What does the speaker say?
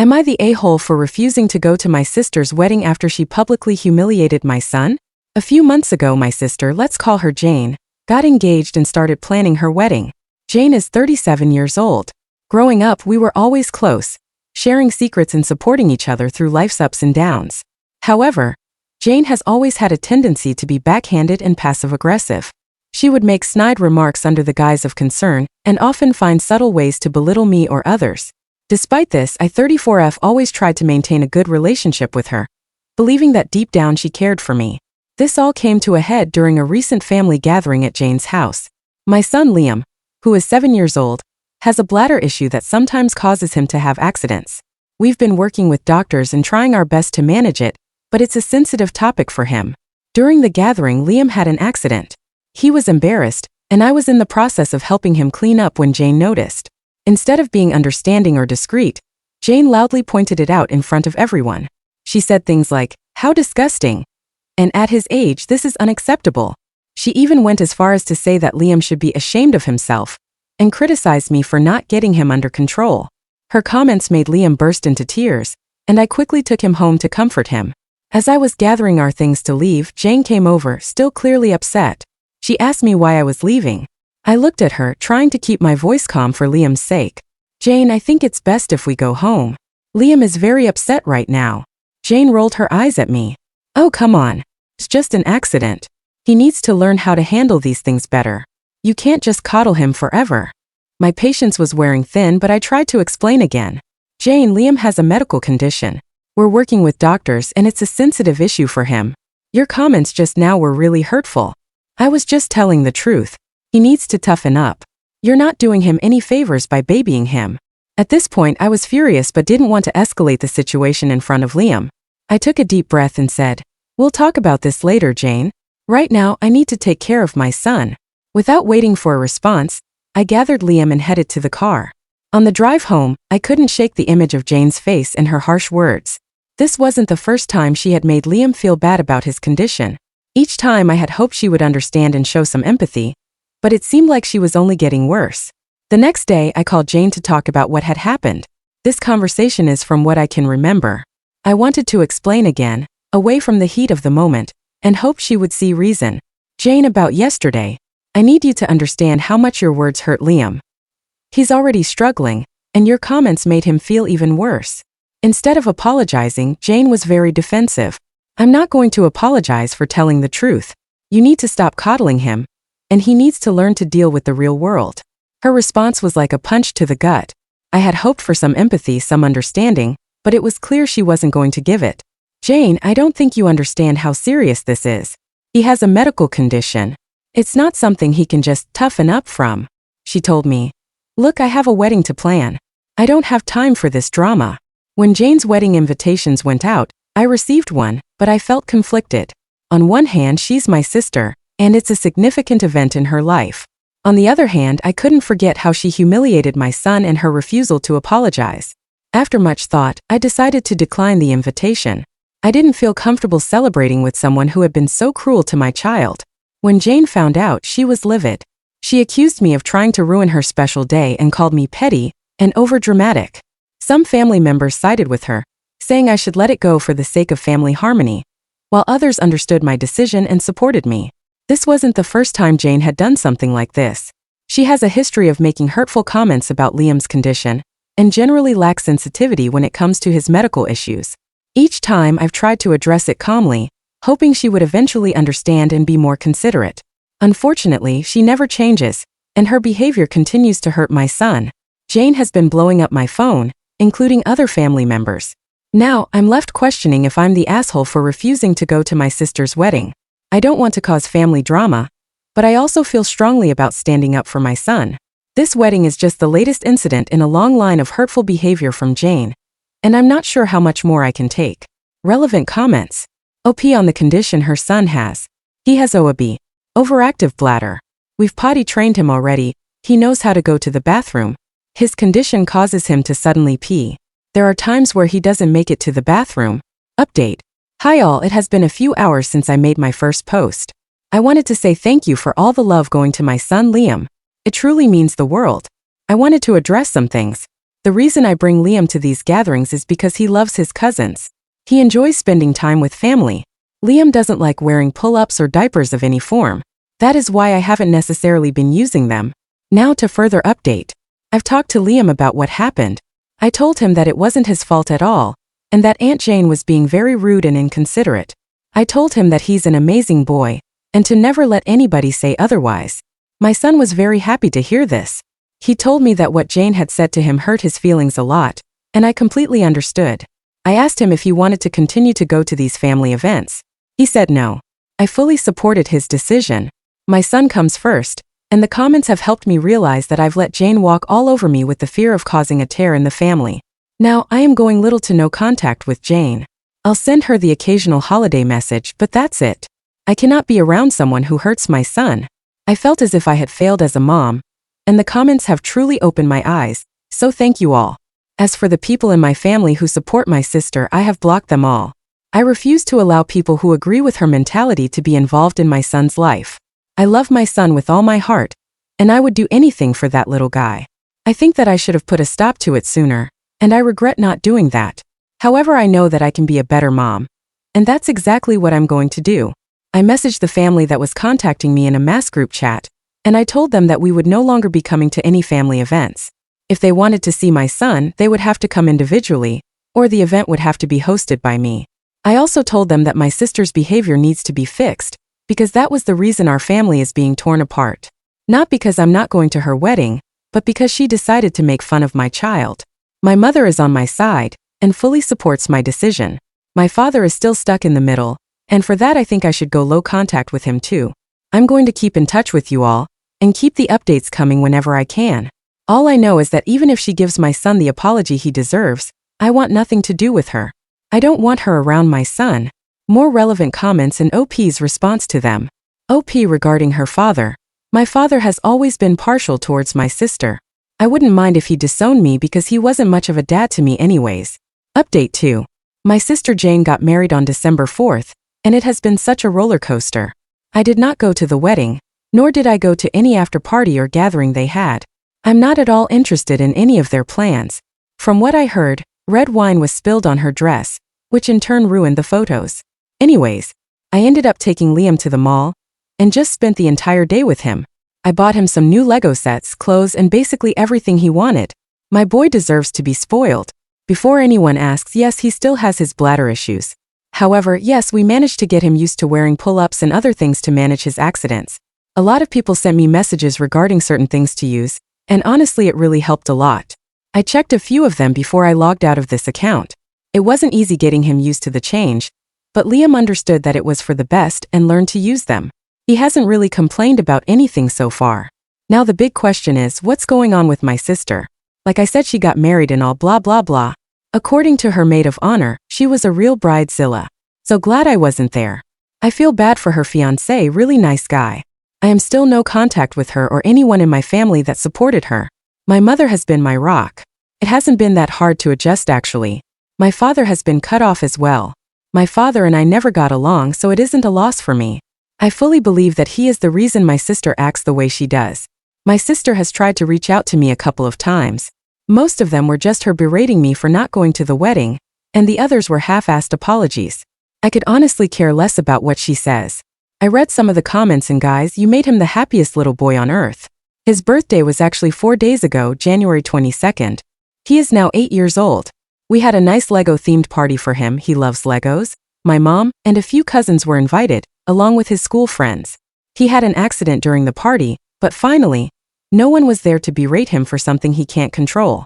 Am I the a-hole for refusing to go to my sister's wedding after she publicly humiliated my son? A few months ago, my sister, let's call her Jane, got engaged and started planning her wedding. Jane is 37 years old. Growing up, we were always close, sharing secrets and supporting each other through life's ups and downs. However, Jane has always had a tendency to be backhanded and passive-aggressive. She would make snide remarks under the guise of concern and often find subtle ways to belittle me or others. Despite this, I 34F always tried to maintain a good relationship with her, believing that deep down she cared for me. This all came to a head during a recent family gathering at Jane's house. My son Liam, who is 7 years old, has a bladder issue that sometimes causes him to have accidents. We've been working with doctors and trying our best to manage it, but it's a sensitive topic for him. During the gathering, Liam had an accident. He was embarrassed, and I was in the process of helping him clean up when Jane noticed. Instead of being understanding or discreet, Jane loudly pointed it out in front of everyone. She said things like, "How disgusting," and "At his age, this is unacceptable." She even went as far as to say that Liam should be ashamed of himself, and criticized me for not getting him under control. Her comments made Liam burst into tears, and I quickly took him home to comfort him. As I was gathering our things to leave, Jane came over, still clearly upset. She asked me why I was leaving. I looked at her, trying to keep my voice calm for Liam's sake. "Jane, I think it's best if we go home. Liam is very upset right now." Jane rolled her eyes at me. "Oh, come on. It's just an accident. He needs to learn how to handle these things better. You can't just coddle him forever." My patience was wearing thin, but I tried to explain again. "Jane, Liam has a medical condition. We're working with doctors and it's a sensitive issue for him. Your comments just now were really hurtful. I was just telling the truth. He needs to toughen up. You're not doing him any favors by babying him." At this point, I was furious but didn't want to escalate the situation in front of Liam. I took a deep breath and said, "We'll talk about this later, Jane. Right now, I need to take care of my son." Without waiting for a response, I gathered Liam and headed to the car. On the drive home, I couldn't shake the image of Jane's face and her harsh words. This wasn't the first time she had made Liam feel bad about his condition. Each time I had hoped she would understand and show some empathy, but it seemed like she was only getting worse. The next day, I called Jane to talk about what had happened. This conversation is from what I can remember. I wanted to explain again, away from the heat of the moment, and hoped she would see reason. "Jane, about yesterday, I need you to understand how much your words hurt Liam. He's already struggling, and your comments made him feel even worse." Instead of apologizing, Jane was very defensive. "I'm not going to apologize for telling the truth. You need to stop coddling him, and he needs to learn to deal with the real world." Her response was like a punch to the gut. I had hoped for some empathy, some understanding, but it was clear she wasn't going to give it. "Jane, I don't think you understand how serious this is. He has a medical condition. It's not something he can just toughen up from," she told me. "Look, I have a wedding to plan. I don't have time for this drama." When Jane's wedding invitations went out, I received one, but I felt conflicted. On one hand, she's my sister, and it's a significant event in her life. On the other hand, I couldn't forget how she humiliated my son and her refusal to apologize. After much thought, I decided to decline the invitation. I didn't feel comfortable celebrating with someone who had been so cruel to my child. When Jane found out, she was livid. She accused me of trying to ruin her special day and called me petty and overdramatic. Some family members sided with her, saying I should let it go for the sake of family harmony, while others understood my decision and supported me. This wasn't the first time Jane had done something like this. She has a history of making hurtful comments about Liam's condition, and generally lacks sensitivity when it comes to his medical issues. Each time I've tried to address it calmly, hoping she would eventually understand and be more considerate. Unfortunately, she never changes, and her behavior continues to hurt my son. Jane has been blowing up my phone, including other family members. Now, I'm left questioning if I'm the asshole for refusing to go to my sister's wedding. I don't want to cause family drama, but I also feel strongly about standing up for my son. This wedding is just the latest incident in a long line of hurtful behavior from Jane, and I'm not sure how much more I can take. Relevant comments. OP on the condition her son has. He has OAB, overactive bladder. We've potty trained him already. He knows how to go to the bathroom. His condition causes him to suddenly pee. There are times where he doesn't make it to the bathroom. Update. Hi all, it has been a few hours since I made my first post. I wanted to say thank you for all the love going to my son Liam. It truly means the world. I wanted to address some things. The reason I bring Liam to these gatherings is because he loves his cousins. He enjoys spending time with family. Liam doesn't like wearing pull-ups or diapers of any form. That is why I haven't necessarily been using them. Now to further update. I've talked to Liam about what happened. I told him that it wasn't his fault at all, and that Aunt Jane was being very rude and inconsiderate. I told him that he's an amazing boy, and to never let anybody say otherwise. My son was very happy to hear this. He told me that what Jane had said to him hurt his feelings a lot, and I completely understood. I asked him if he wanted to continue to go to these family events. He said no. I fully supported his decision. My son comes first, and the comments have helped me realize that I've let Jane walk all over me with the fear of causing a tear in the family. Now, I am going little to no contact with Jane. I'll send her the occasional holiday message, but that's it. I cannot be around someone who hurts my son. I felt as if I had failed as a mom, and the comments have truly opened my eyes, so thank you all. As for the people in my family who support my sister, I have blocked them all. I refuse to allow people who agree with her mentality to be involved in my son's life. I love my son with all my heart, and I would do anything for that little guy. I think that I should have put a stop to it sooner, and I regret not doing that. However, I know that I can be a better mom, and that's exactly what I'm going to do. I messaged the family that was contacting me in a mass group chat, and I told them that we would no longer be coming to any family events. If they wanted to see my son, they would have to come individually, or the event would have to be hosted by me. I also told them that my sister's behavior needs to be fixed, because that was the reason our family is being torn apart. Not because I'm not going to her wedding, but because she decided to make fun of my child. My mother is on my side, and fully supports my decision. My father is still stuck in the middle, and for that I think I should go low contact with him too. I'm going to keep in touch with you all, and keep the updates coming whenever I can. All I know is that even if she gives my son the apology he deserves, I want nothing to do with her. I don't want her around my son. More relevant comments and OP's response to them. OP regarding her father. My father has always been partial towards my sister. I wouldn't mind if he disowned me because he wasn't much of a dad to me anyways. Update 2. My sister Jane got married on December 4th, and it has been such a roller coaster. I did not go to the wedding, nor did I go to any after party or gathering they had. I'm not at all interested in any of their plans. From what I heard, red wine was spilled on her dress, which in turn ruined the photos. Anyways, I ended up taking Liam to the mall, and just spent the entire day with him. I bought him some new Lego sets, clothes, and basically everything he wanted. My boy deserves to be spoiled. Before anyone asks, yes, he still has his bladder issues. However, yes, we managed to get him used to wearing pull-ups and other things to manage his accidents. A lot of people sent me messages regarding certain things to use, and honestly it really helped a lot. I checked a few of them before I logged out of this account. It wasn't easy getting him used to the change, but Liam understood that it was for the best and learned to use them. He hasn't really complained about anything so far. Now the big question is, what's going on with my sister? Like I said, she got married and all blah blah blah. According to her maid of honor, she was a real bridezilla. So glad I wasn't there. I feel bad for her fiancé, really nice guy. I am still no contact with her or anyone in my family that supported her. My mother has been my rock. It hasn't been that hard to adjust actually. My father has been cut off as well. My father and I never got along, so it isn't a loss for me. I fully believe that he is the reason my sister acts the way she does. My sister has tried to reach out to me a couple of times. Most of them were just her berating me for not going to the wedding, and the others were half-assed apologies. I could honestly care less about what she says. I read some of the comments and guys, you made him the happiest little boy on earth. His birthday was actually 4 days ago, January 22nd. He is now 8 years old. We had a nice Lego-themed party for him, he loves Legos. My mom and a few cousins were invited, along with his school friends. He had an accident during the party, but finally, no one was there to berate him for something he can't control.